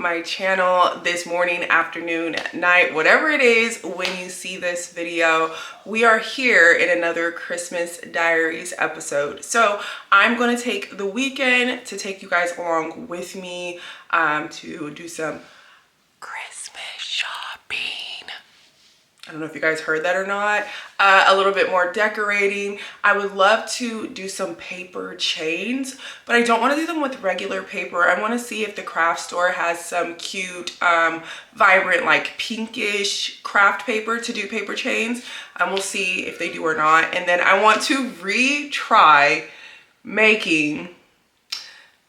my channel this morning, afternoon, night, whatever it is when you see this video. We are here in another Christmas Diaries episode. So I'm going to take the weekend to take you guys along with me to do some Christmas shopping. I don't know if you guys heard that or not. A little bit more decorating. I would love to do some paper chains, but I don't want to do them with regular paper. I want to see if the craft store has some cute, vibrant, like pinkish craft paper to do paper chains. We'll see if they do or not. And then I want to retry making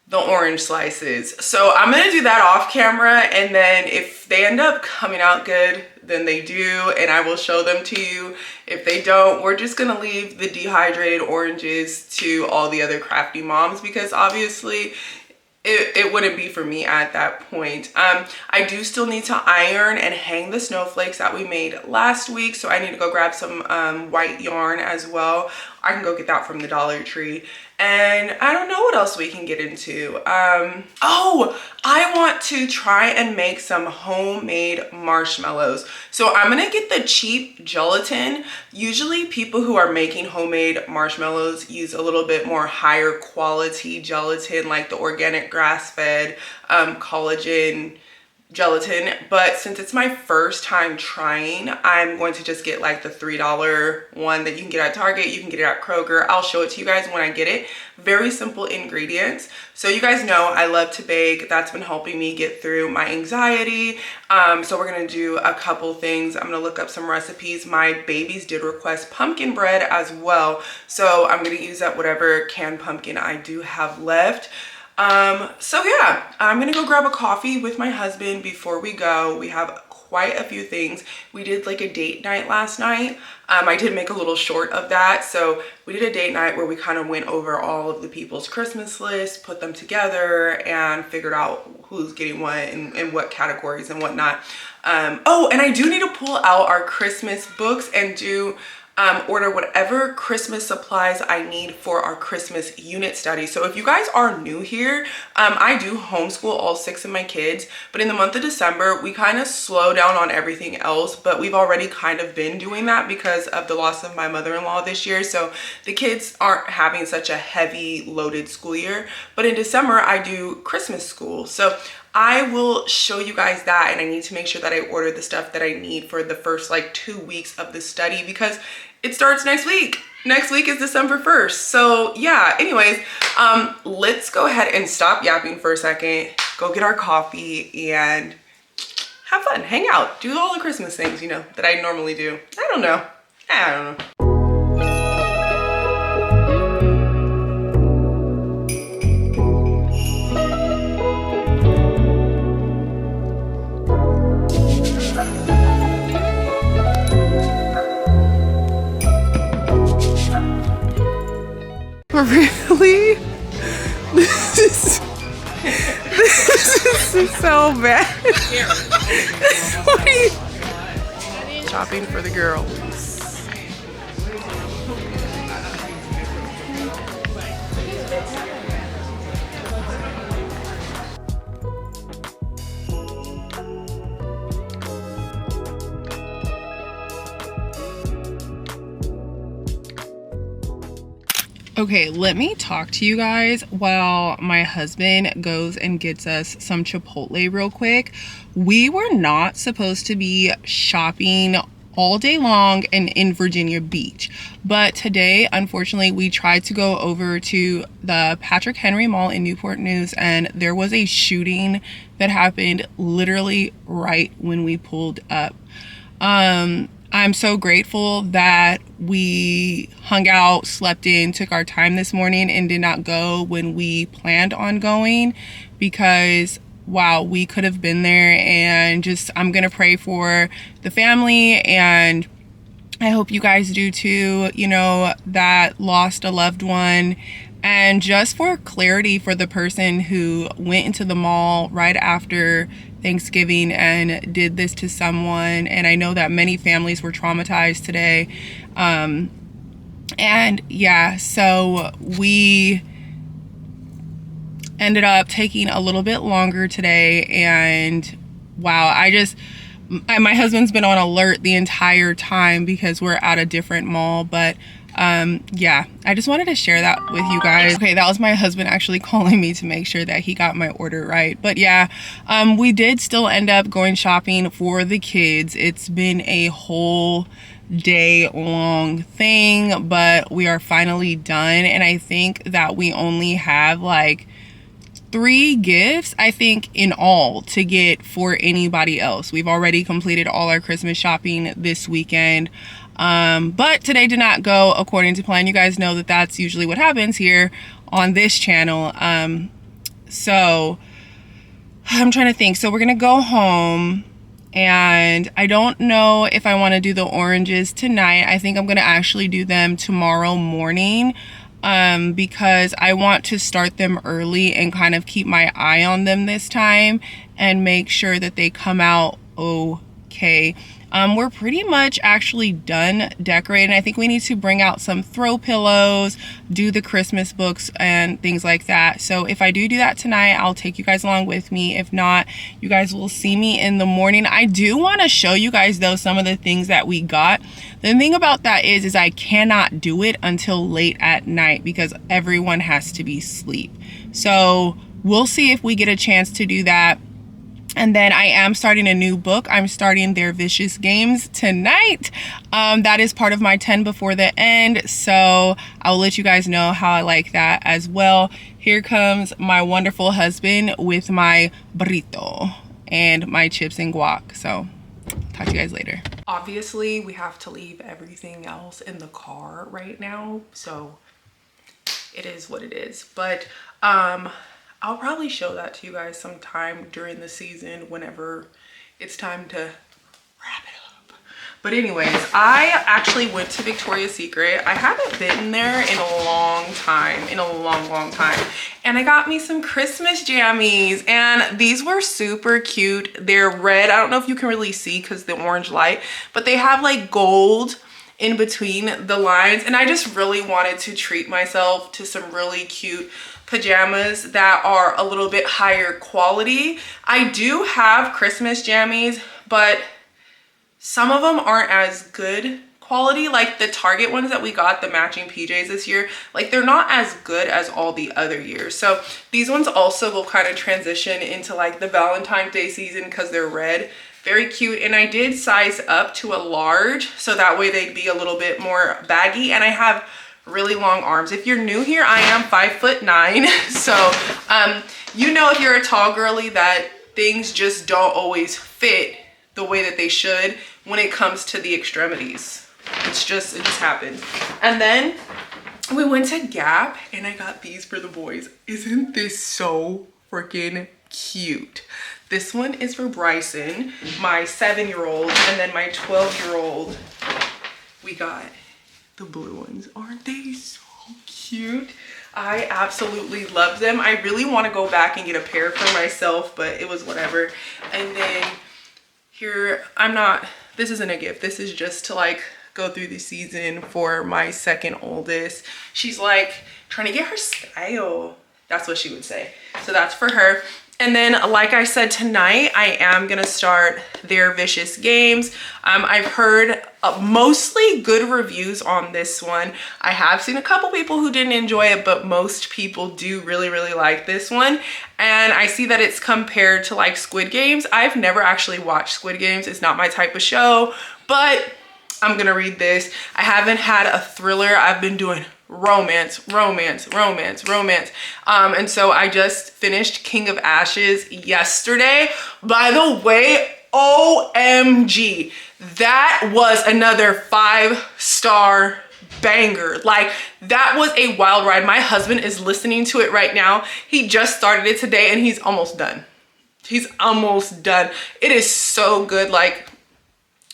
the orange slices. So I'm gonna do that off camera, and then if they end up coming out good, then they do, and I will show them to you. If they don't, we're just gonna leave the dehydrated oranges to all the other crafty moms, because obviously it wouldn't be for me at that point. I do still need to iron and hang the snowflakes that we made last week, so I need to go grab some white yarn as well. I can go get that from the Dollar Tree. And I don't know what else we can get into. Oh, I want to try and make some homemade marshmallows. So I'm gonna get the cheap gelatin. Usually people who are making homemade marshmallows use a little bit more higher quality gelatin, like the organic grass-fed collagen gelatin, but since it's my first time trying, I'm going to just get like the $3 one that you can get at Target. You can get it at Kroger. I'll show it to you guys when I get it. Very simple ingredients. So you guys know I love to bake. That's been helping me get through my anxiety. So we're gonna do a couple things. I'm gonna look up some recipes. My babies did request pumpkin bread as well, so I'm gonna use up whatever canned pumpkin I do have left. So yeah, I'm gonna go grab a coffee with my husband before we go. We have quite a few things. We did like a date night last night. I did make a little short of that. So we did a date night where we kind of went over all of the people's Christmas lists, put them together, and figured out who's getting what and what categories and whatnot. Oh, and I do need to pull out our Christmas books and do order whatever Christmas supplies I need for our Christmas unit study. So if you guys are new here, I do homeschool all 6 of my kids, but in the month of December, we kind of slow down on everything else, but we've already kind of been doing that because of the loss of my mother-in-law this year. So the kids aren't having such a heavy loaded school year, but in December, I do Christmas school. So I will show you guys that, and I need to make sure that I order the stuff that I need for the first like 2 weeks of the study because it starts next week. Next week is December 1st. So yeah, anyways, let's go ahead and stop yapping for a second, go get our coffee and have fun, hang out, do all the Christmas things, you know, that I normally do. I don't know. Really? This is so bad. What are you? Shopping for the girls. Okay, let me talk to you guys while my husband goes and gets us some Chipotle real quick. We were not supposed to be shopping all day long and in Virginia Beach, but today, unfortunately, we tried to go over to the Patrick Henry Mall in Newport News, and there was a shooting that happened literally right when we pulled up. I'm so grateful that we hung out, slept in, took our time this morning, and did not go when we planned on going, because wow, we could have been there. And just, I'm gonna pray for the family, and I hope you guys do too, you know, that lost a loved one. And just for clarity, for the person who went into the mall right after Thanksgiving and did this to someone, and I know that many families were traumatized today, and yeah, so ended up taking a little bit longer today, and wow, my husband's been on alert the entire time because we're at a different mall. But yeah, I just wanted to share that with you guys. Okay, that was my husband actually calling me to make sure that he got my order right. But yeah, we did still end up going shopping for the kids. It's been a whole day long thing, but we are finally done. And I think that we only have like 3 gifts, I think, in all to get for anybody else. We've already completed all our Christmas shopping this weekend. But today did not go according to plan. You guys know that that's usually what happens here on this channel. So I'm trying to think. So we're gonna go home, and I don't know if I want to do the oranges tonight. I think I'm gonna actually do them tomorrow morning, because I want to start them early and kind of keep my eye on them this time and make sure that they come out okay. We're pretty much actually done decorating. I think we need to bring out some throw pillows, do the Christmas books and things like that. So if I do that tonight, I'll take you guys along with me. If not, you guys will see me in the morning. I do want to show you guys though some of the things that we got. The thing about that is I cannot do it until late at night because everyone has to be asleep. So we'll see if we get a chance to do that. And then I am starting a new book. I'm starting Their Vicious Games tonight. That is part of my 10 before the end. So I'll let you guys know how I like that as well. Here comes my wonderful husband with my burrito and my chips and guac. So talk to you guys later. Obviously, we have to leave everything else in the car right now. So it is what it is. But I'll probably show that to you guys sometime during the season whenever it's time to wrap it up. But anyways, I actually went to Victoria's Secret. I haven't been there in a long time, long time. And I got me some Christmas jammies, and these were super cute. They're red. I don't know if you can really see because the orange light, but they have like gold in between the lines. And I just really wanted to treat myself to some really cute pajamas that are a little bit higher quality. I do have Christmas jammies, but some of them aren't as good quality. Like the Target ones that we got, the matching PJs this year, like they're not as good as all the other years. So these ones also will kind of transition into like the Valentine's Day season because they're red. Very cute. And I did size up to a large so that way they'd be a little bit more baggy. And I have really long arms. If you're new here, I am 5'9". So you know, if you're a tall girly, that things just don't always fit the way that they should when it comes to the extremities. It just happens. And then we went to Gap and I got these for the boys. Isn't this so freaking cute? This one is for Bryson, my 7-year-old, and then my 12-year-old. We got the blue ones. Aren't they so cute? I absolutely love them. I really want to go back and get a pair for myself, but it was whatever. And then here, this isn't a gift. This is just to like go through the season for my 2nd oldest. She's like trying to get her style. That's what she would say. So that's for her. And then, like I said, tonight I am gonna start Their Vicious Games. I've heard mostly good reviews on this one. I have seen a couple people who didn't enjoy it, but most people do really, really like this one. And I see that it's compared to like Squid Games. I've never actually watched Squid Games. It's not my type of show, but I'm gonna read this. I haven't had a thriller. I've been doing romance. And so I just finished King of Ashes yesterday. By the way, OMG, that was another 5-star banger. Like, that was a wild ride. My husband is listening to it right now. He just started it today and he's almost done. He's almost done. It is so good. Like,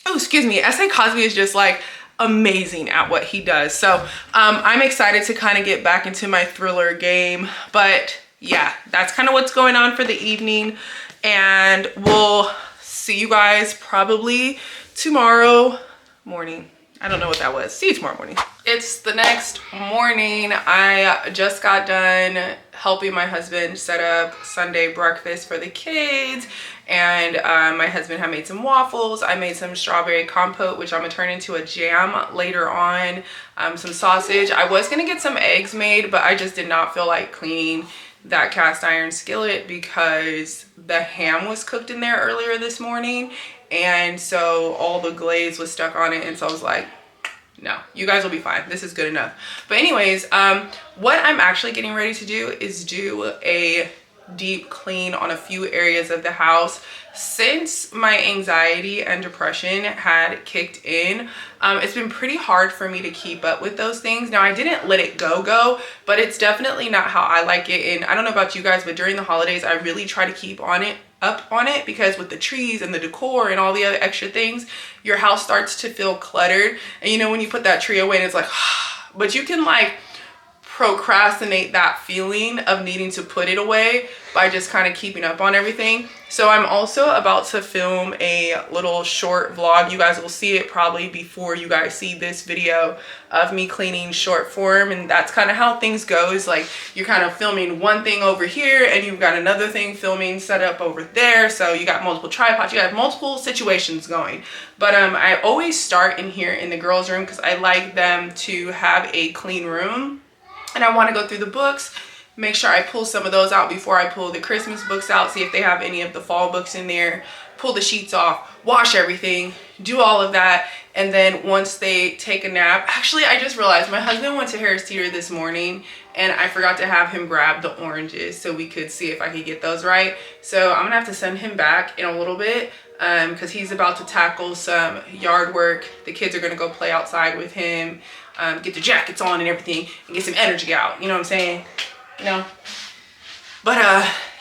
oh, excuse me, S.A. Cosby is just like amazing at what he does. So I'm excited to kind of get back into my thriller game. But yeah, that's kind of what's going on for the evening. And we'll see you guys probably tomorrow morning. I don't know what that was. See you tomorrow morning. It it's the next morning. I just got done helping my husband set up Sunday breakfast for the kids, and my husband had made some waffles. I made some strawberry compote, which I'm gonna turn into a jam later on. Some sausage. I was gonna get some eggs made, but I just did not feel like cleaning that cast iron skillet because the ham was cooked in there earlier this morning, and so all the glaze was stuck on it, and so I was like, no, you guys will be fine. This is good enough. But anyways, what I'm actually getting ready to do is do a deep clean on a few areas of the house. Since my anxiety and depression had kicked in, it's been pretty hard for me to keep up with those things. Now, I didn't let it go, but it's definitely not how I like it. And I don't know about you guys, but during the holidays, I really try to keep up on it, because with the trees and the decor and all the other extra things, your house starts to feel cluttered. And you know, when you put that tree away and it's like, but you can like procrastinate that feeling of needing to put it away by just kind of keeping up on everything. So I'm also about to film a little short vlog. You guys will see it probably before you guys see this video of me cleaning short form. And that's kind of how things go, is like you're kind of filming one thing over here and you've got another thing filming set up over there. So you got multiple tripods, you have multiple situations going. But I always start in here in the girls' room because I like them to have a clean room. And I want to go through the books, make sure I pull some of those out before I pull the Christmas books out, see if they have any of the fall books in there, pull the sheets off, wash everything, do all of that. And then once they take a nap, actually, I just realized my husband went to Harris Teeter this morning and I forgot to have him grab the oranges so we could see if I could get those right. So I'm gonna have to send him back in a little bit because he's about to tackle some yard work. The kids are gonna go play outside with him. Get their jackets on and everything and get some energy out, you know what I'm saying? You know, but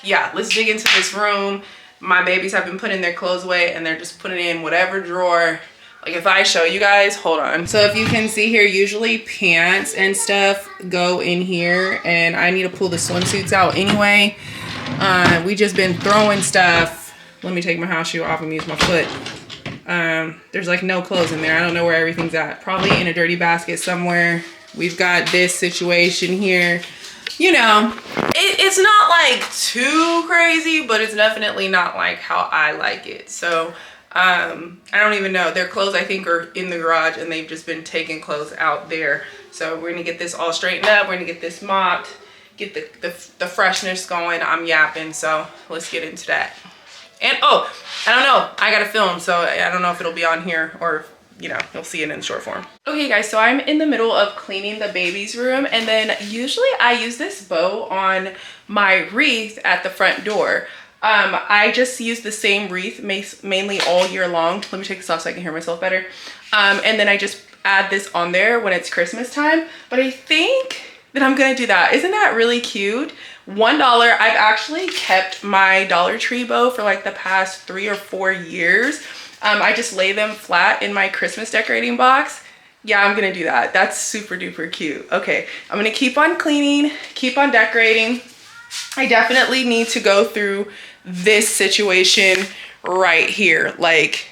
yeah, let's dig into this room. My babies have been putting their clothes away and they're just putting it in whatever drawer. Like if I show you guys, hold on. So if you can see here, usually pants and stuff go in here, and I need to pull the swimsuits out anyway. We just been throwing stuff. Let me take my house shoe off and use my foot. There's like no clothes in there. I don't know where everything's at. Probably in a dirty basket somewhere. We've got this situation here. You know, it's not like too crazy, but it's definitely not like how I like it. So I don't even know. Their clothes, I think, are in the garage and they've just been taking clothes out there. So we're gonna get this all straightened up. We're gonna get this mopped, get the freshness going. I'm yapping, so let's get into that. And oh, I don't know, I gotta film, so I don't know if it'll be on here or, you know, you'll see it in short form. Okay guys, so I'm in the middle of cleaning the baby's room, and then usually I use this bow on my wreath at the front door. I just use the same wreath mainly all year long. Let me take this off so I can hear myself better. And then I just add this on there when it's Christmas time. But I think that I'm gonna do that. Isn't that really cute? $1. I've actually kept my Dollar Tree bow for like the past 3 or 4 years. I just lay them flat in my Christmas decorating box. Yeah, I'm gonna do that. That's super duper cute. Okay, I'm gonna keep on cleaning, keep on decorating. I definitely need to go through this situation right here. Like,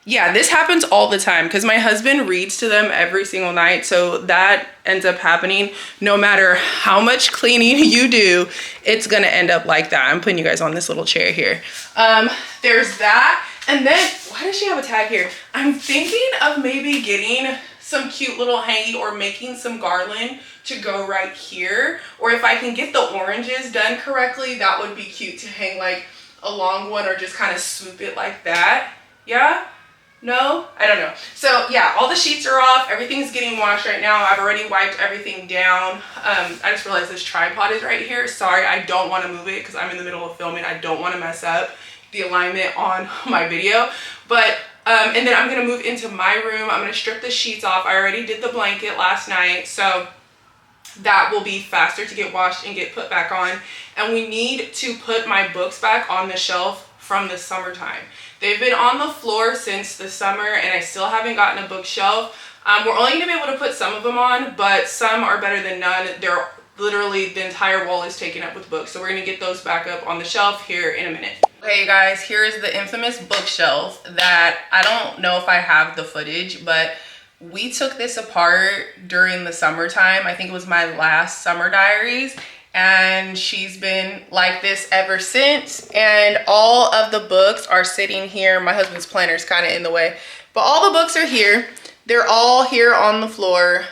yeah, this happens all the time because my husband reads to them every single night. So that ends up happening no matter how much cleaning you do, it's gonna end up like that. I'm putting you guys on this little chair here. There's that. And then, why does she have a tag here? I'm thinking of maybe getting some cute little hangy or making some garland to go right here. Or if I can get the oranges done correctly, that would be cute to hang like a long one or just kind of swoop it like that. Yeah? No? I don't know. So yeah, all the sheets are off. Everything's getting washed right now. I've already wiped everything down. I just realized this tripod is right here. Sorry, I don't want to move it because I'm in the middle of filming. I don't want to mess up the alignment on my video. But and then I'm gonna move into my room. I'm gonna strip the sheets off. I already did the blanket last night, so that will be faster to get washed and get put back on. And we need to put my books back on the shelf from the summertime. They've been on the floor since the summer and I still haven't gotten a bookshelf. We're only gonna be able to put some of them on, but some are better than none. They're literally, the entire wall is taken up with books. So we're gonna get those back up on the shelf here in a minute. Okay, you guys, here is the infamous bookshelf that I don't know if I have the footage, but We took this apart during the summertime. I think it was my last summer diaries, and she's been like this ever since. And all of the books are sitting here. My husband's planner is kind of in the way, but all the books are here. They're all here on the floor,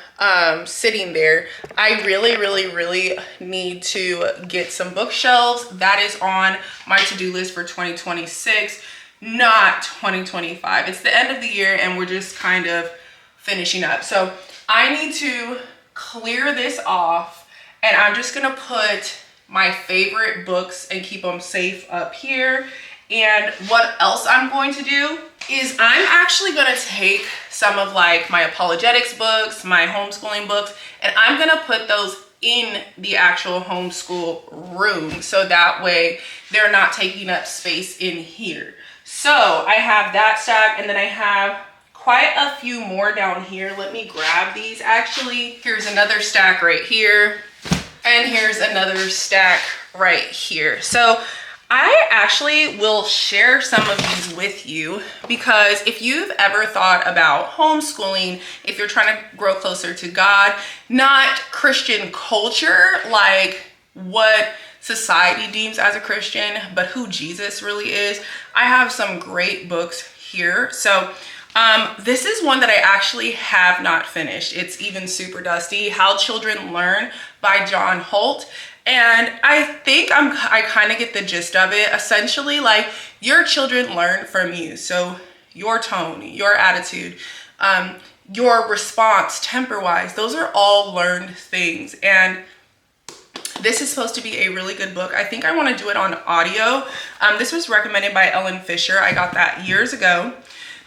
sitting there. I really need to get some bookshelves. That is on my to-do list for 2026, not 2025. It's the end of the year and we're just kind of finishing up. So I need to clear this off, and I'm just gonna put my favorite books and keep them safe up here. And what else I'm going to do is I'm actually gonna take some of like my apologetics books, my homeschooling books, and I'm gonna put those in the actual homeschool room so that way they're not taking up space in here. So I have that stack, and then I have quite a few more down here. Let me grab these. Actually, here's another stack right here, and here's another stack right here. So I actually will share some of these with you, because if you've ever thought about homeschooling, if you're trying to grow closer to God, not Christian culture, like what society deems as a Christian, but who Jesus really is, I have some great books here. So this is one that I actually have not finished. It's even super dusty. How Children Learn by John Holt. And I think I kind of get the gist of it. Essentially, like, your children learn from you. So your tone, your attitude, your response, temper-wise, those are all learned things. And this is supposed to be a really good book. I think I want to do it on audio. This was recommended by Ellen Fisher. I got that years ago.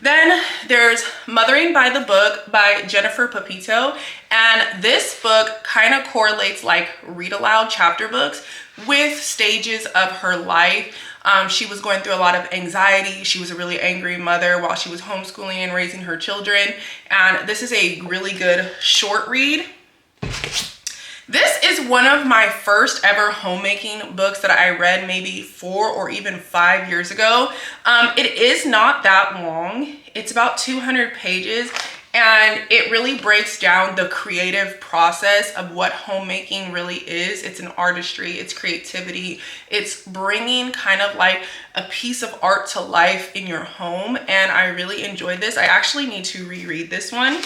Then there's Mothering by the Book by Jennifer Pepito. And this book kind of correlates like read aloud chapter books with stages of her life. She was going through a lot of anxiety. She was a really angry mother while she was homeschooling and raising her children. And this is a really good short read. This is one of my first ever homemaking books that I read maybe 4 or even 5 years ago. It is not that long. It's about 200 pages, and it really breaks down the creative process of what homemaking really is. It's an artistry, it's creativity, it's bringing kind of like a piece of art to life in your home, and I really enjoyed this. I actually need to reread this one.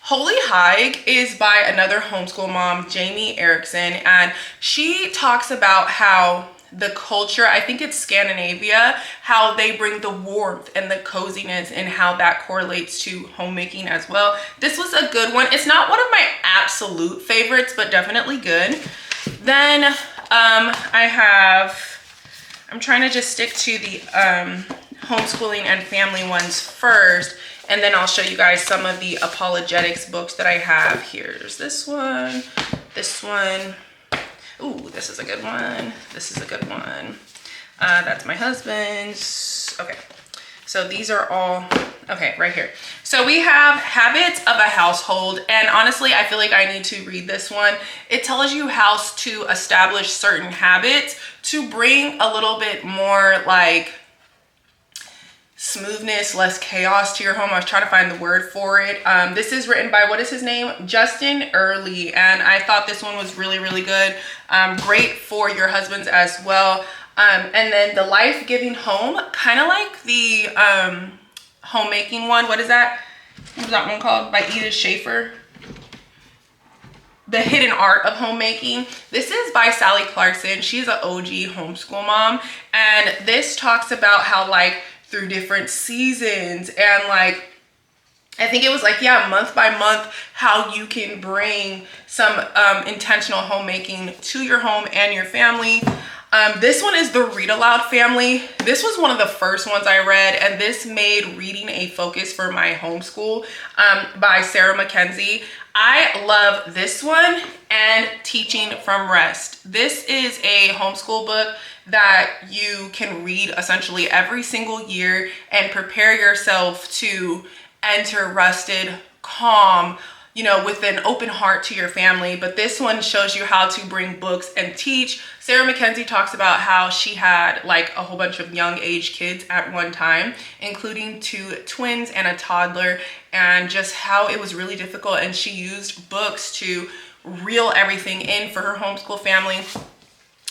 Holy Hike is by another homeschool mom, Jamie Erickson, and she talks about how the culture, I think it's Scandinavia, how they bring the warmth and the coziness and how that correlates to homemaking as well. This was a good one. It's not one of my absolute favorites, but definitely good. Then I'm trying to just stick to the homeschooling and family ones first. And then I'll show you guys some of the apologetics books that I have here. There's this one, this one. Ooh, this is a good one. This is a good one. That's my husband's. Okay, so these are all, okay, right here. So we have Habits of a Household. And honestly, I feel like I need to read this one. It tells you how to establish certain habits to bring a little bit more like smoothness, less chaos to your home. I was trying to find the word for it. This is written by, what is his name? Justin Early. And I thought this one was really, really good. Great for your husbands as well. And then The Life-Giving Home, kind of like the homemaking one. What is that? What was that one called? By Edith Schaefer. The Hidden Art of Homemaking. This is by Sally Clarkson. She's an OG homeschool mom. And this talks about how like through different seasons and like, I think it was like, yeah, month by month, how you can bring some intentional homemaking to your home and your family. This one is the Read Aloud Family. This was one of the first ones I read, and this made reading a focus for my homeschool, by Sarah Mackenzie. I love this one and Teaching from Rest. This is a homeschool book that you can read essentially every single year and prepare yourself to enter rested, calm, you know, with an open heart to your family. But this one shows you how to bring books and teach. Sarah Mackenzie talks about how she had like a whole bunch of young age kids at one time, including 2 twins and a toddler, and just how it was really difficult. And she used books to reel everything in for her homeschool family.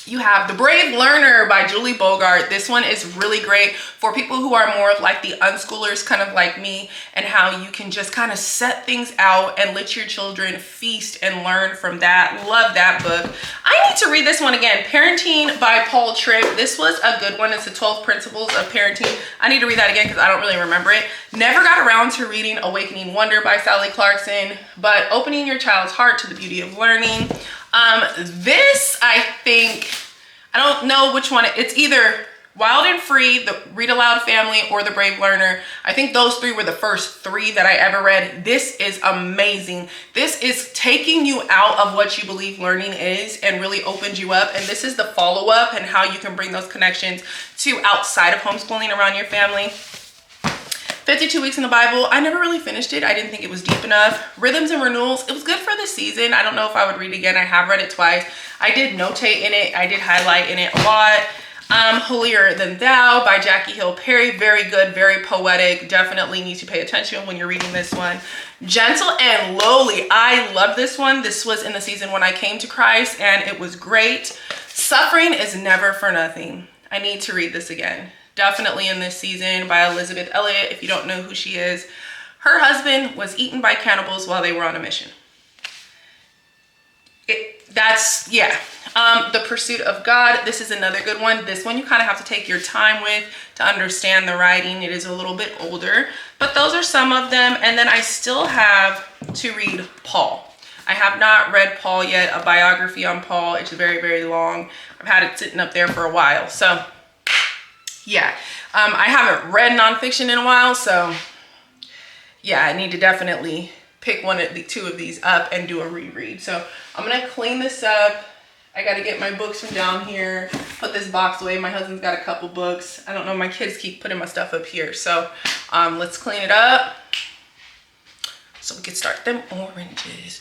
You have The Brave Learner by Julie Bogart. This one is really great for people who are more of like the unschoolers, kind of like me, and how you can just kind of set things out and let your children feast and learn from that. Love that book. I need to read this one again. Parenting by Paul Tripp. This was a good one. It's the 12 Principles of Parenting. I need to read that again because I don't really remember it. Never got around to reading Awakening Wonder by Sally Clarkson, but Opening Your Child's Heart to the Beauty of Learning. This, I think, I don't know which one. It's either Wild and Free, the Read Aloud Family, or The Brave Learner. I think those 3 were the first 3 that I ever read. This is amazing. This is taking you out of what you believe learning is and really opens you up. And this is the follow-up and how you can bring those connections to outside of homeschooling around your family. 52 Weeks in the Bible. I never really finished it. I didn't think it was deep enough. Rhythms and Renewals. It was good for the season. I don't know if I would read it again. I have read it twice. I did notate in it. I did highlight in it a lot. Holier Than Thou by Jackie Hill Perry. Very good, very poetic. Definitely need to pay attention when you're reading this one. Gentle and Lowly. I love this one. This was in the season when I came to Christ, and it was great. Suffering is Never for Nothing. I need to read this again. Definitely in this season, by Elizabeth Elliot. If you don't know who she is, her husband was eaten by cannibals while they were on a mission. The Pursuit of God. This is another good one. This one you kind of have to take your time with to understand the writing. It is a little bit older, but those are some of them. And then I still have to read Paul. I have not read Paul yet, a biography on Paul. It's very, very long. I've had it sitting up there for a while. So yeah, I haven't read nonfiction in a while, so yeah, I need to definitely pick 2 of these up and do a reread. So I'm gonna clean this up. I gotta get my books from down here, put this box away. My husband's got a couple books. I don't know, my kids keep putting my stuff up here. So let's clean it up so we can start them oranges.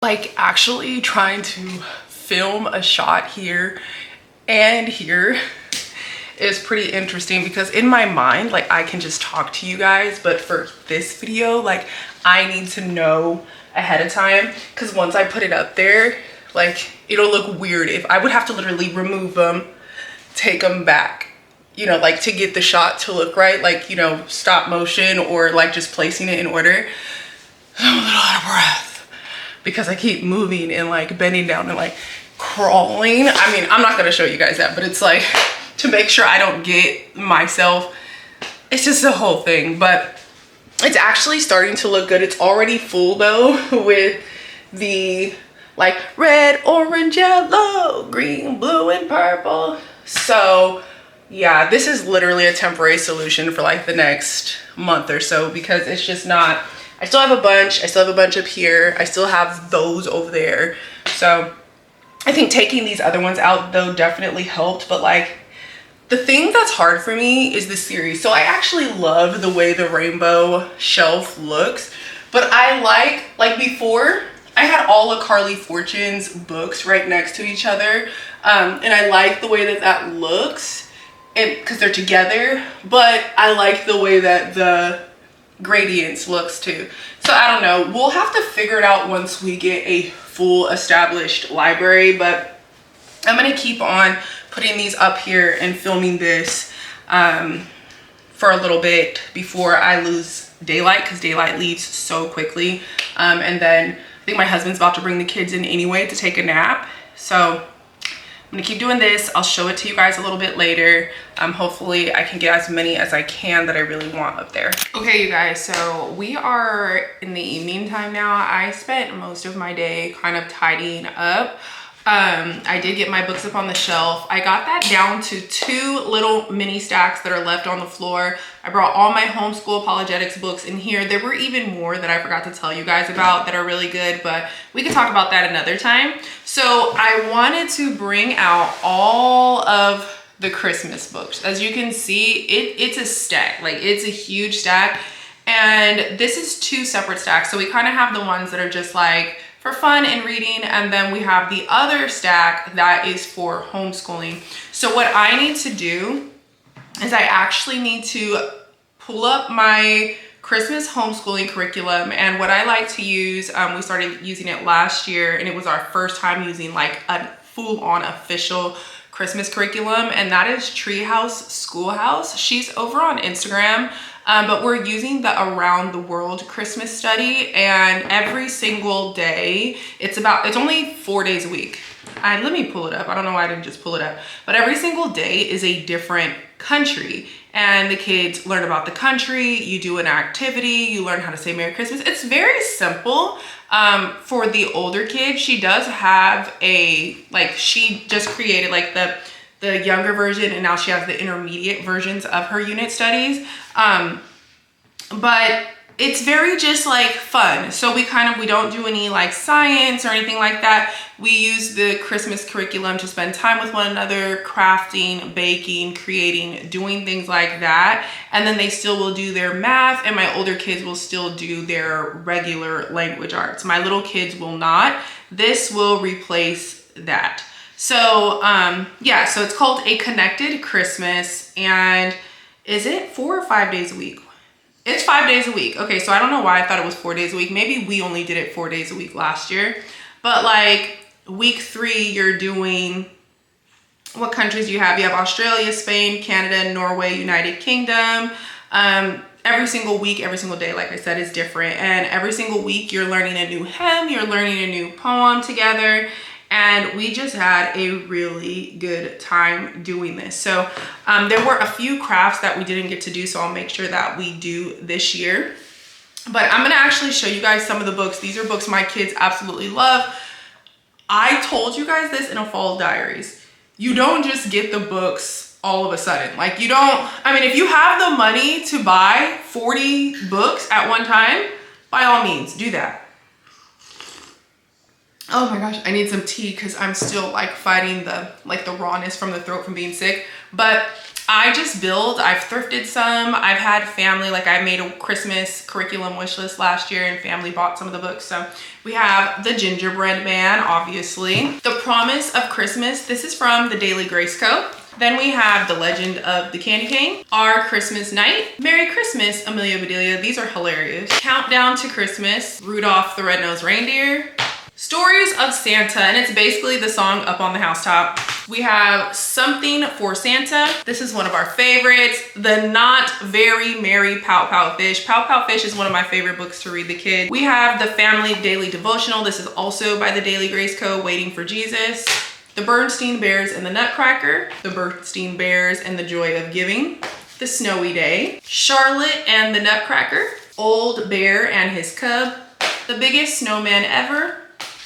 Like actually trying to film a shot here and here is pretty interesting because in my mind, like I can just talk to you guys, but for this video, like I need to know ahead of time because once I put it up there, like it'll look weird if I would have to literally remove them, take them back, you know, like to get the shot to look right, like, you know, stop motion or like just placing it in order. I'm a little out of breath because I keep moving and like bending down and like crawling. I mean, I'm not gonna show you guys that, but it's like to make sure I don't get myself. It's just a whole thing, but it's actually starting to look good. It's already full though with the like red, orange, yellow, green, blue, and purple. So yeah, this is literally a temporary solution for like the next month or so because it's just not, I still have a bunch. I still have a bunch up here. I still have those over there. So I think taking these other ones out though definitely helped. But like the thing that's hard for me is the series. So I actually love the way the rainbow shelf looks. But I like before I had all of Carly Fortune's books right next to each other. And I like the way that that looks because they're together. But I like the way that the gradients looks too. So I don't know, we'll have to figure it out once we get a full established library, but I'm gonna keep on putting these up here and filming this for a little bit before I lose daylight because daylight leaves so quickly. And then I think my husband's about to bring the kids in anyway to take a nap, so I'm gonna keep doing this. I'll show it to you guys a little bit later. Hopefully I can get as many as I can that I really want up there. Okay, you guys, so we are in the evening time now. I spent most of my day kind of tidying up, I did get my books up on the shelf. I got that down to 2 little mini stacks that are left on the floor. I brought all my homeschool apologetics books in here. There were even more that I forgot to tell you guys about that are really good, but we can talk about that another time. So I wanted to bring out all of the Christmas books. As you can see, it's a stack, like it's a huge stack. And this is 2 separate stacks. So we kind of have the ones that are just like for fun and reading, and then we have the other stack that is for homeschooling. So what I need to do is I actually need to pull up my Christmas homeschooling curriculum. And what I like to use, we started using it last year, and it was our first time using like a full-on official Christmas curriculum, and that is Treehouse Schoolhouse. She's over on Instagram. But we're using the Around the World Christmas study, and every single day, it's only 4 days a week. Let me pull it up. I don't know why I didn't just pull it up, but every single day is a different country, and the kids learn about the country. You do an activity, you learn how to say Merry Christmas. It's very simple. For the older kids, she does have she just created like the younger version, and now she has the intermediate versions of her unit studies. But it's very just like fun. So we don't do any like science or anything like that. We use the Christmas curriculum to spend time with one another, crafting, baking, creating, doing things like that. And then they still will do their math, and my older kids will still do their regular language arts. My little kids will not. This will replace that. So yeah, so it's called A Connected Christmas, and is it 4 or 5 days a week? It's 5 days a week. Okay, so I don't know why I thought it was 4 days a week. Maybe we only did it 4 days a week last year. But like week 3, you're doing, what countries do you have? You have Australia, Spain, Canada, Norway, United Kingdom. Every single week, every single day, like I said, is different. And every single week you're learning a new hymn, you're learning a new poem together. And we just had a really good time doing this. So there were a few crafts that we didn't get to do, so I'll make sure that we do this year. But I'm gonna actually show you guys some of the books. These are books my kids absolutely love. I told you guys this in a fall diaries. You don't just get the books all of a sudden. Like if you have the money to buy 40 books at one time, by all means, do that. Oh my gosh, I need some tea because I'm still like fighting the rawness from the throat from being sick. But I've thrifted some. I've had family, I made a Christmas curriculum wish list last year, and family bought some of the books. So we have The Gingerbread Man, obviously. The Promise of Christmas. This is from the Daily Grace Co. Then we have The Legend of the Candy Cane, Our Christmas Night, Merry Christmas, Amelia Bedelia. These are hilarious. Countdown to Christmas, Rudolph the Red-Nosed Reindeer, Stories of Santa, and it's basically the song Up on the Housetop. We have Something for Santa. This is one of our favorites. The Not Very Merry Pout Pout Fish. Pout Pout Fish is one of my favorite books to read the kids. We have The Family Daily Devotional. This is also by the Daily Grace Co. Waiting for Jesus. The Bernstein Bears and the Nutcracker. The Bernstein Bears and the Joy of Giving. The Snowy Day. Charlotte and the Nutcracker. Old Bear and His Cub. The Biggest Snowman Ever.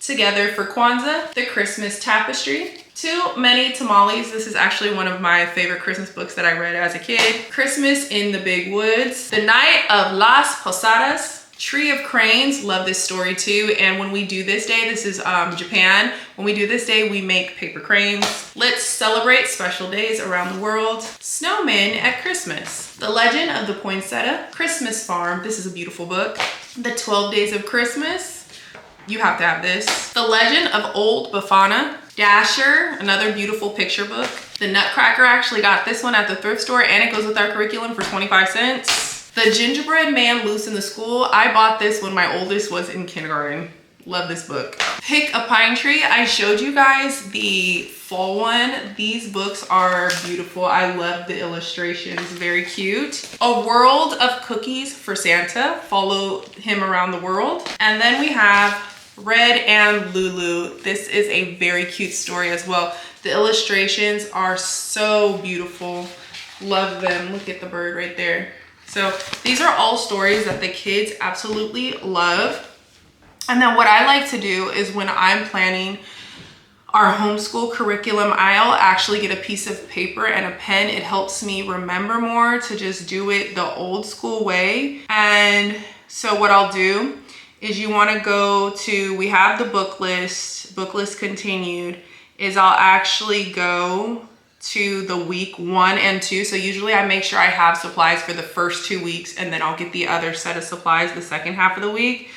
Together for Kwanzaa, The Christmas Tapestry, Too Many Tamales. This is actually one of my favorite Christmas books that I read as a kid. Christmas in the Big Woods, The Night of Las Posadas, Tree of Cranes. Love this story too. And when we do this day, this is Japan. When we do this day, we make paper cranes. Let's Celebrate Special Days Around the World. Snowmen at Christmas. The Legend of the Poinsettia, Christmas Farm. This is a beautiful book. The 12 Days of Christmas. You have to have this. The Legend of Old Bafana. Dasher, another beautiful picture book. The Nutcracker, actually got this one at the thrift store, and it goes with our curriculum for 25 cents. The Gingerbread Man Loose in the School. I bought this when my oldest was in kindergarten. Love this book. Pick a Pine Tree. I showed you guys the fall one. These books are beautiful. I love the illustrations, very cute. A World of Cookies for Santa. Follow him around the world. And then we have Red and Lulu. This is a very cute story as well. The illustrations are so beautiful. Love them. Look at the bird right there. So these are all stories that the kids absolutely love. And then what I like to do is when I'm planning our homeschool curriculum, I'll actually get a piece of paper and a pen. It helps me remember more to just do it the old school way. And so what I'll do is you want to go to, we have the book list continued, is I'll actually go to the week 1 and 2. So usually I make sure I have supplies for the first 2 weeks, and then I'll get the other set of supplies the second half of the week.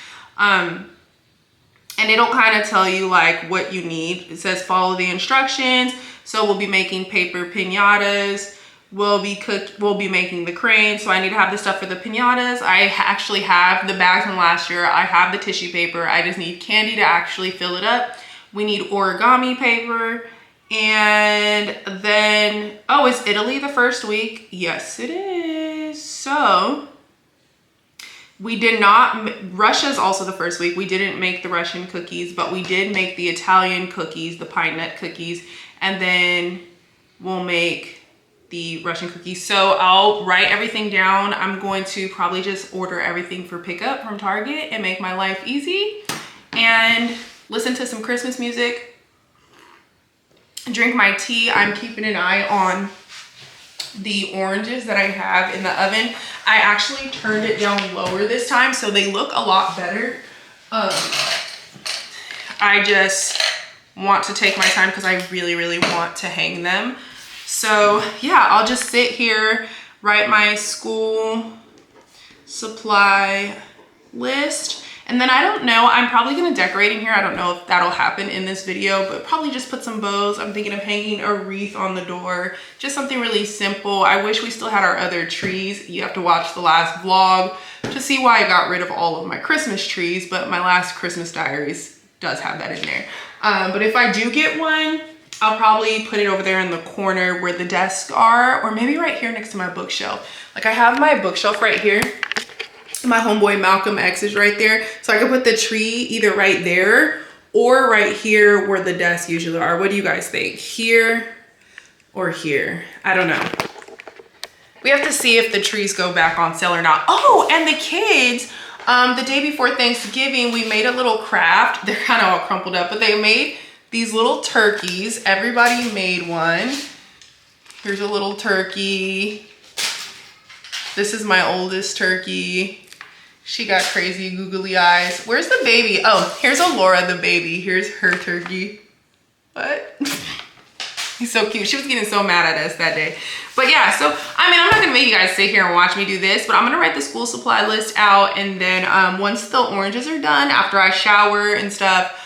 And it'll kind of tell you like what you need. It says follow the instructions. So we'll be making paper piñatas. We'll be making the crane. So I need to have the stuff for the piñatas. I actually have the bags from last year. I have the tissue paper. I just need candy to actually fill it up. We need origami paper. And then, oh, is Italy the first week? Yes, it is. So we did not, Russia's also the first week. We didn't make the Russian cookies, but we did make the Italian cookies, the pine nut cookies, and then we'll make the Russian cookies. So I'll write everything down. I'm going to probably just order everything for pickup from Target and make my life easy and listen to some Christmas music, drink my tea. I'm keeping an eye on the oranges that I have in the oven. I actually turned it down lower this time, so they look a lot better. I just want to take my time because I really want to hang them. So yeah, I'll just sit here, write my school supply list. And then I don't know, I'm probably gonna decorate in here. I don't know if that'll happen in this video, but probably just put some bows. I'm thinking of hanging a wreath on the door, just something really simple. I wish we still had our other trees. You have to watch the last vlog to see why I got rid of all of my Christmas trees, but my last Christmas diaries does have that in there. But if I do get one, I'll probably put it over there in the corner where the desks are, or maybe right here next to my bookshelf. Like I have my bookshelf right here. My homeboy Malcolm X is right there. So I could put the tree either right there or right here where the desks usually are. What do you guys think? Here or here? I don't know. We have to see if the trees go back on sale or not. Oh, and the kids, the day before Thanksgiving, we made a little craft. They're kind of all crumpled up, but they made these little turkeys. Everybody made one. Here's a little turkey. This is my oldest turkey. She got crazy googly eyes. Where's the baby? Oh, here's Alora, the baby. Here's her turkey. What? He's so cute. She was getting so mad at us that day. But yeah, so, I mean, I'm not gonna make you guys sit here and watch me do this, but I'm gonna write the school supply list out, and then once the oranges are done, after I shower and stuff,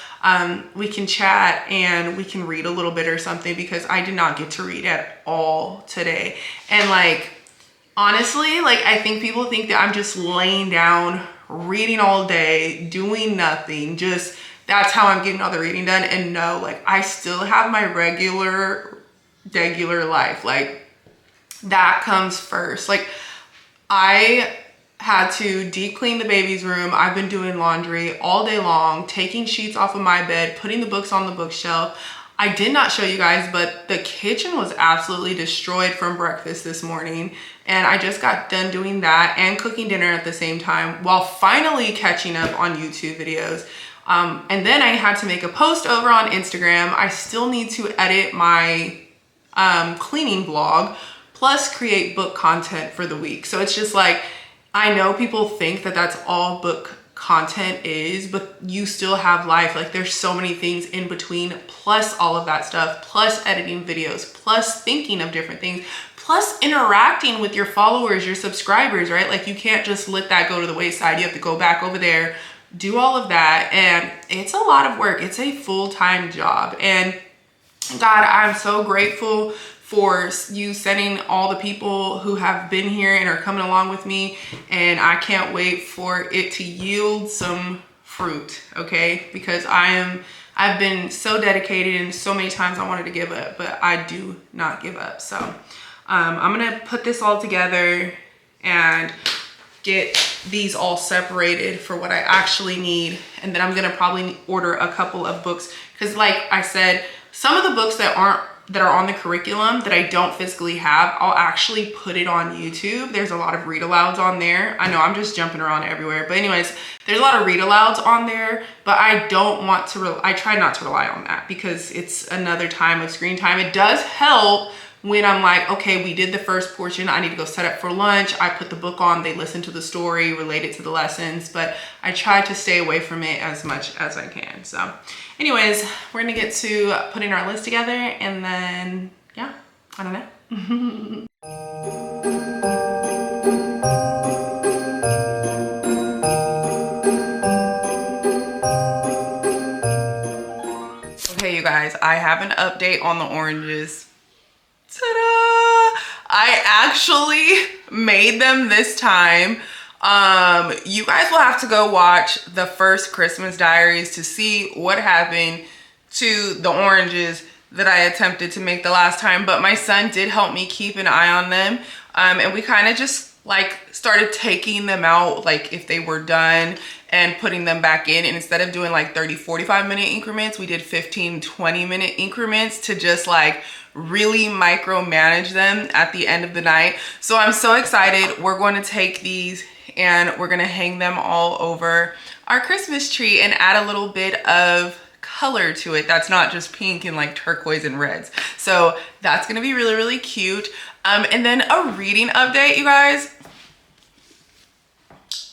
we can chat and we can read a little bit or something, because I did not get to read at all today. And like, honestly, like I think people think that I'm just laying down, reading all day, doing nothing. Just, that's how I'm getting all the reading done. And no, like I still have my regular life. Like that comes first. Like I had to deep clean the baby's room. I've been doing laundry all day long, taking sheets off of my bed, putting the books on the bookshelf. I did not show you guys, but the kitchen was absolutely destroyed from breakfast this morning. And I just got done doing that and cooking dinner at the same time while finally catching up on YouTube videos. And then I had to make a post over on Instagram. I still need to edit my cleaning vlog, plus create book content for the week. So it's just like, I know people think that that's all book content is, but you still have life. Like there's so many things in between, plus all of that stuff, plus editing videos, plus thinking of different things, plus interacting with your followers, your subscribers, right? Like you can't just let that go to the wayside. You have to go back over there, do all of that. And it's a lot of work. It's a full-time job. And God, I'm so grateful for you sending all the people who have been here and are coming along with me. And I can't wait for it to yield some fruit, okay? Because I've been so dedicated, and so many times I wanted to give up, but I do not give up. So I'm gonna put this all together and get these all separated for what I actually need. And then I'm gonna probably order a couple of books, because like I said, some of the books that aren't that are on the curriculum that I don't physically have, I'll actually put it on YouTube. There's a lot of read alouds on there. I know I'm just jumping around everywhere, but anyways, there's a lot of read alouds on there, but I don't want to, I try not to rely on that because it's another time of screen time. It does help when I'm like, okay, we did the first portion, I need to go set up for lunch. I put the book on, they listen to the story related to the lessons, but I try to stay away from it as much as I can. So anyways, we're gonna get to putting our list together and then, yeah, I don't know. Okay, you guys, I have an update on the oranges. Ta-da! I actually made them this time. You guys will have to go watch the first Christmas diaries to see what happened to the oranges that I attempted to make the last time, but my son did help me keep an eye on them. And we kind of just like started taking them out, like if they were done, and putting them back in. And instead of doing like 30-45 minute increments, we did 15-20 minute increments to just like really micromanage them at the end of the night. So I'm so excited. We're going to take these and we're going to hang them all over our Christmas tree and add a little bit of color to it that's not just pink and like turquoise and reds. So that's going to be really, really cute. And then a reading update, you guys.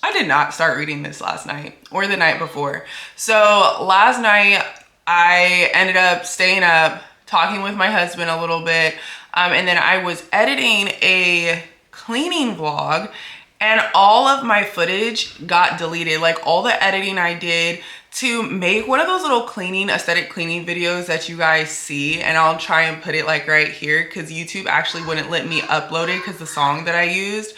I did not start reading this last night or the night before. So last night I ended up staying up, talking with my husband a little bit. And then I was editing a cleaning vlog and all of my footage got deleted. Like all the editing I did to make one of those little aesthetic cleaning videos that you guys see. And I'll try and put it like right here because YouTube actually wouldn't let me upload it because the song that I used,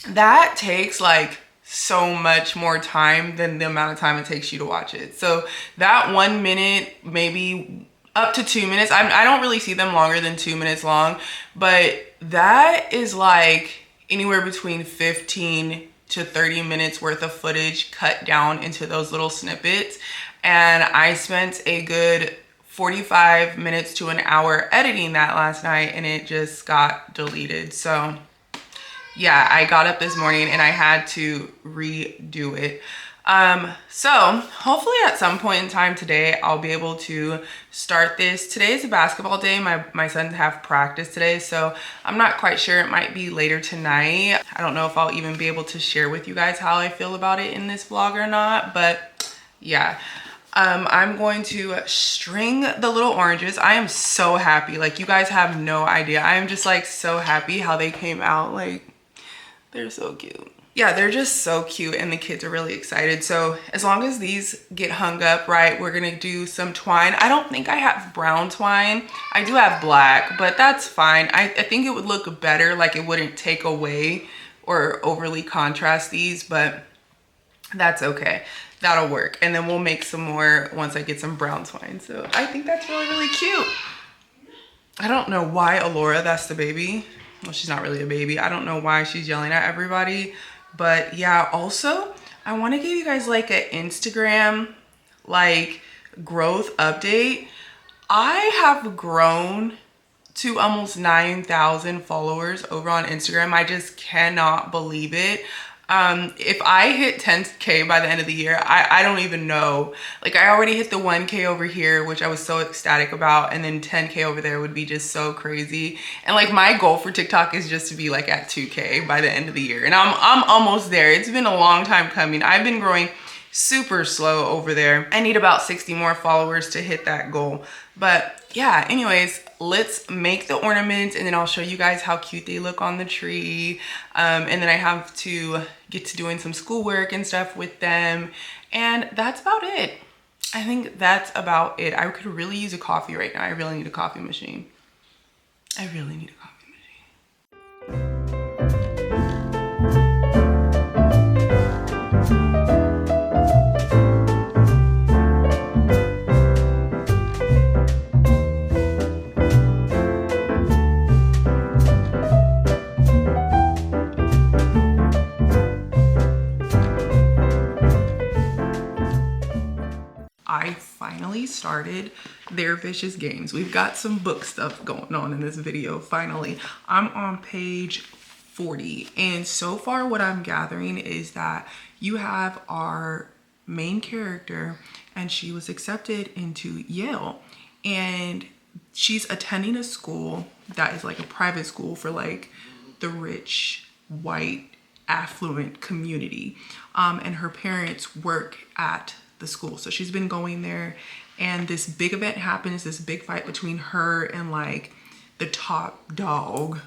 that takes like so much more time than the amount of time it takes you to watch it. So that 1 minute, maybe up to 2 minutes, I don't really see them longer than 2 minutes long, but that is like anywhere between 15 to 30 minutes worth of footage cut down into those little snippets. And I spent a good 45 minutes to an hour editing that last night and it just got deleted. So yeah, I got up this morning and I had to redo it. So hopefully at some point in time today, I'll be able to start this. Today is a basketball day. My sons have practice today, so I'm not quite sure. It might be later tonight. I don't know if I'll even be able to share with you guys how I feel about it in this vlog or not, but yeah. I'm going to string the little oranges. I am so happy. Like you guys have no idea. I am just like so happy how they came out. Like they're so cute. Yeah, they're just so cute and the kids are really excited. So as long as these get hung up right, we're gonna do some twine. I don't think I have brown twine. I do have black, but that's fine. I think it would look better, like it wouldn't take away or overly contrast these, but that's okay. That'll work. And then we'll make some more once I get some brown twine. So I think that's really, really cute. I don't know why Alora, that's the baby. Well, she's not really a baby. I don't know why she's yelling at everybody. But yeah, also, I want to give you guys like an Instagram like growth update. I have grown to almost 9,000 followers over on Instagram. I just cannot believe it. If I hit 10K by the end of the year, I don't even know. Like I already hit the 1K over here, which I was so ecstatic about. And then 10K over there would be just so crazy. And like my goal for TikTok is just to be like at 2K by the end of the year. And I'm almost there. It's been a long time coming. I've been growing super slow over there. I need about 60 more followers to hit that goal. But yeah, anyways, let's make the ornaments and then I'll show you guys how cute they look on the tree. And then I have to get to doing some schoolwork and stuff with them. And that's about it. I think that's about it. I could really use a coffee right now. I really need a coffee machine. I really need a coffee machine. I finally started their vicious games. We've got some book stuff going on in this video. Finally, I'm on page 40, and so far what I'm gathering is that you have our main character, and she was accepted into Yale, and she's attending a school that is like a private school for like the rich white affluent community, and her parents work at the school, so she's been going there, and this big event happens, this big fight between her and like the top dog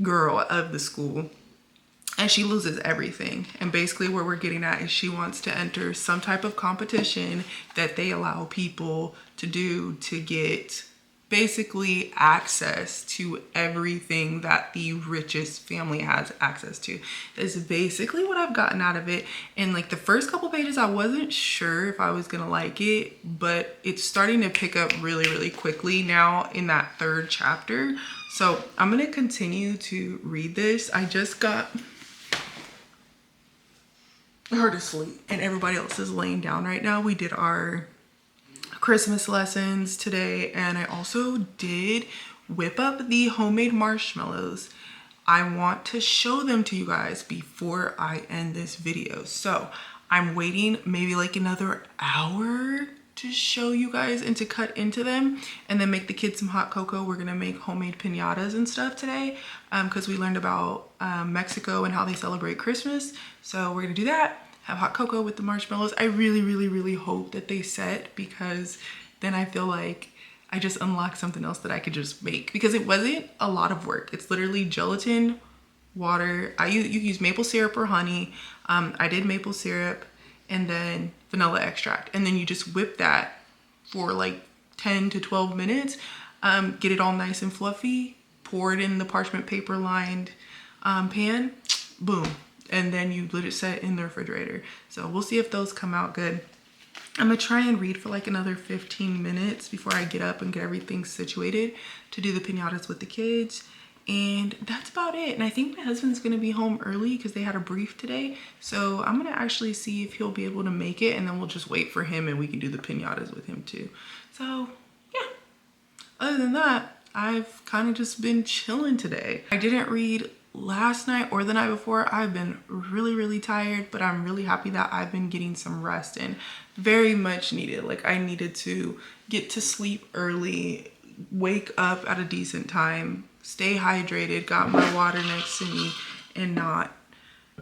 girl of the school, and she loses everything. And basically what we're getting at is she wants to enter some type of competition that they allow people to do to get basically access to everything that the richest family has access to. That's basically what I've gotten out of it. And like the first couple pages, I wasn't sure if I was gonna like it, but it's starting to pick up really quickly now in that third chapter. So I'm gonna continue to read this. I just got her to sleep and everybody else is laying down right now. We did our Christmas lessons today, and I also did whip up the homemade marshmallows. I want to show them to you guys before I end this video. So I'm waiting maybe like another hour to show you guys and to cut into them and then make the kids some hot cocoa. We're gonna make homemade piñatas and stuff today because we learned about Mexico and how they celebrate Christmas. So we're gonna do that, have hot cocoa with the marshmallows. I really hope that they set, because then I feel like I just unlocked something else that I could just make, because it wasn't a lot of work. It's literally gelatin, water. You use maple syrup or honey. I did maple syrup, and then vanilla extract, and then you just whip that for like 10 to 12 minutes, get it all nice and fluffy, pour it in the parchment paper lined pan, boom, and then you let it set in the refrigerator. So we'll see if those come out good. I'm gonna try and read for like another 15 minutes before I get up and get everything situated to do the piñatas with the kids. And that's about it. And I think my husband's gonna be home early because they had a brief today. So I'm gonna actually see if he'll be able to make it, and then we'll just wait for him and we can do the piñatas with him too. So yeah, other than that, I've kind of just been chilling today. I didn't read last night or the night before. I've been really tired, but I'm really happy that I've been getting some rest, and very much needed. Like I needed to get to sleep early, wake up at a decent time, stay hydrated, got my water next to me, and not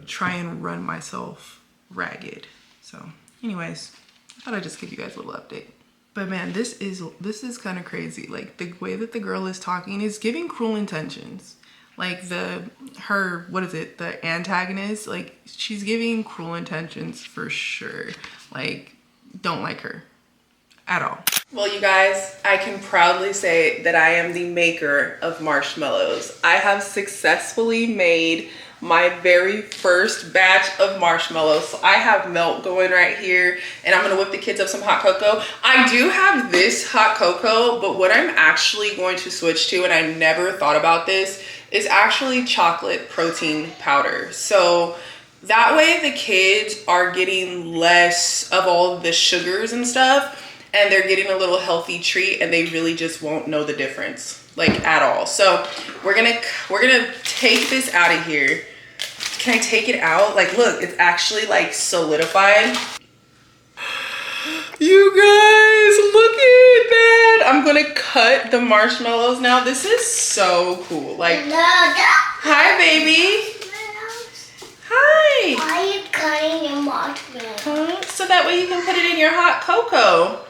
try and run myself ragged. So anyways, I thought I'd just give you guys a little update. But man, this is kind of crazy. Like the way that the girl is talking is giving Cruel Intentions. Like the antagonist, like she's giving Cruel Intentions for sure. Like, don't like her at all. Well, you guys, I can proudly say that I am the maker of marshmallows. I have successfully made my very first batch of marshmallows. So I have milk going right here, and I'm gonna whip the kids up some hot cocoa. I do have this hot cocoa, but what I'm actually going to switch to, and I never thought about this, is actually chocolate protein powder. So that way the kids are getting less of all the sugars and stuff, and they're getting a little healthy treat, and they really just won't know the difference, like at all. So we're gonna take this out of here. Can I take it out? Like, look, it's actually like solidified. You guys, look at that. I'm gonna cut the marshmallows now. This is so cool. Like, hi, baby. Hi. Why are you cutting your marshmallows? Huh? So that way you can put it in your hot cocoa.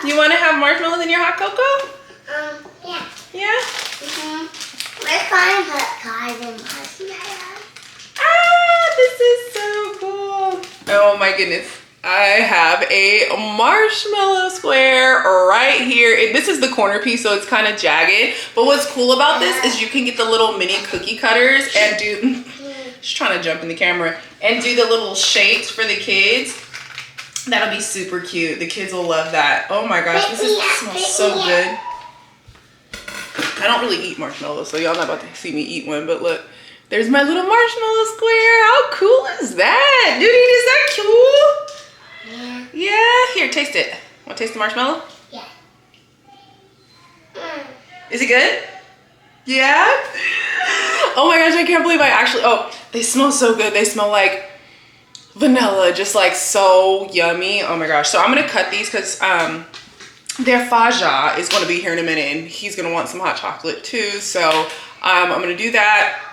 You want to have marshmallows in your hot cocoa? Yeah. Yeah? We're going to put the marshmallows. Ah, this is so cool. Oh my goodness. I have a marshmallow square right here. This is the corner piece, so it's kind of jagged. But what's cool about this is you can get the little mini cookie cutters and do... She's trying to jump in the camera. And do the little shapes for the kids. That'll be super cute. The kids will love that. Oh my gosh, this smells so good. I don't really eat marshmallows, so y'all not about to see me eat one, but look. There's my little marshmallow square. How cool is that? Dude, is that cool? Yeah. Yeah, here, taste it. Want to taste the marshmallow? Yeah. Is it good? Yeah? Oh my gosh, I can't believe I actually, oh, they smell so good. They smell like vanilla, just like so yummy. Oh my gosh. So I'm gonna cut these because their Faja is gonna be here in a minute and he's gonna want some hot chocolate too. So I'm gonna do that.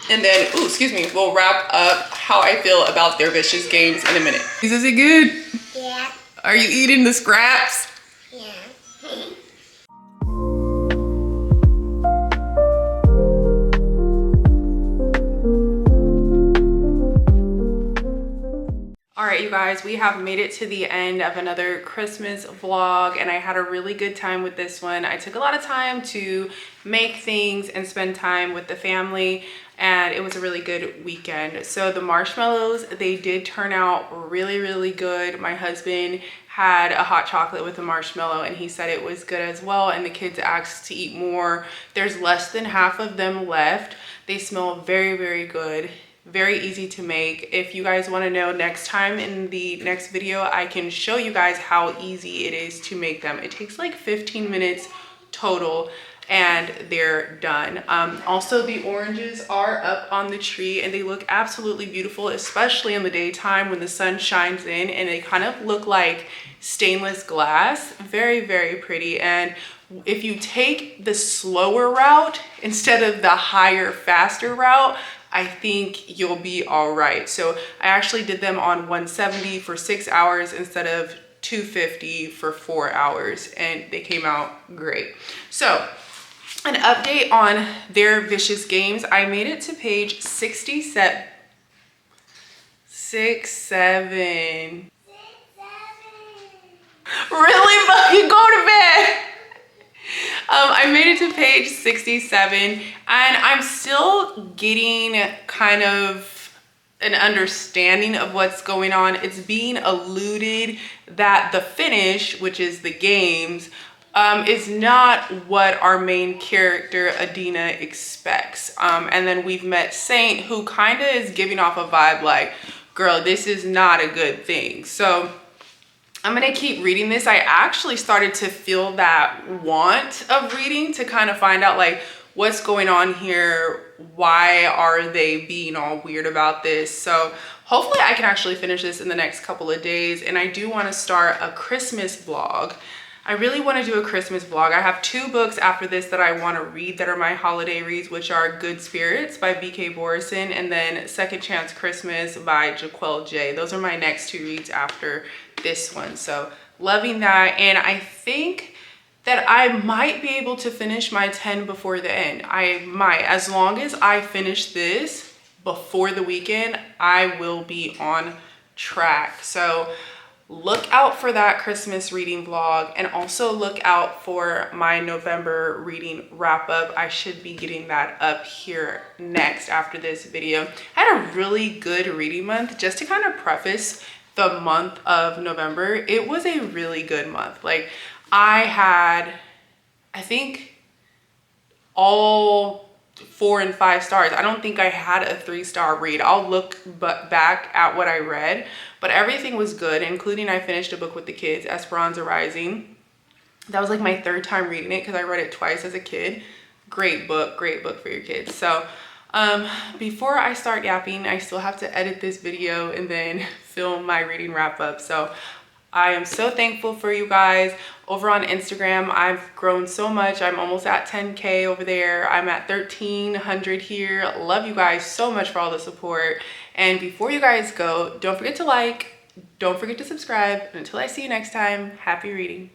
And then, ooh, excuse me, we'll wrap up how I feel about their vicious games in a minute. Is it good? Yeah. Are you eating the scraps? Yeah. All right, you guys, we have made it to the end of another Christmas vlog, and I had a really good time with this one. I took a lot of time to make things and spend time with the family, and it was a really good weekend. So the marshmallows, they did turn out really, really good. My husband had a hot chocolate with a marshmallow and he said it was good as well, and the kids asked to eat more. There's less than half of them left. They smell very, very good. Very easy to make. If you guys want to know, next time in the next video I can show you guys how easy it is to make them. It takes like 15 minutes total and they're done. Also, the oranges are up on the tree and they look absolutely beautiful, especially in the daytime when the sun shines in, and they kind of look like stainless glass. Very, very pretty. And if you take the slower route instead of the higher, faster route, I think you'll be all right. So I actually did them on 170 for 6 hours instead of 250 for 4 hours, and they came out great. So an update on their vicious games. I made it to page 67. 6-7. Really fucking go to bed. I made it to page 67 and I'm still getting kind of an understanding of what's going on. It's being alluded that the finish, which is the games, is not what our main character Adina expects. And then we've met Saint, who kind of is giving off a vibe like, girl, this is not a good thing. So I'm gonna keep reading this. I actually started to feel that want of reading to kind of find out like what's going on here. Why are they being all weird about this? So hopefully I can actually finish this in the next couple of days. And I do want to start a Christmas vlog. I really want to do a Christmas vlog. I have 2 books after this that I want to read that are my holiday reads, which are Good Spirits by B.K. Borison and then Second Chance Christmas by Jaquel J. Those are my next 2 reads after this one. So loving that. And I think that I might be able to finish my 10 before the end. I might. As long as I finish this before the weekend, I will be on track. So look out for that Christmas reading vlog, and also look out for my November reading wrap up. I should be getting that up here next after this video. I had a really good reading month. Just to kind of preface the month of November, it was a really good month. Like I had, I think all 4 and 5 stars. I don't think I had a 3-star read. I'll look back at what I read, but everything was good, including I finished a book with the kids, Esperanza Rising. That was like my 3rd time reading it because I read it twice as a kid. Great book for your kids. So before I start yapping, I still have to edit this video and then film my reading wrap up. So I am so thankful for you guys over on Instagram. I've grown so much. I'm almost at 10K over there. I'm at 1,300 here. Love you guys so much for all the support. And before you guys go, don't forget to like, don't forget to subscribe. And until I see you next time, happy reading.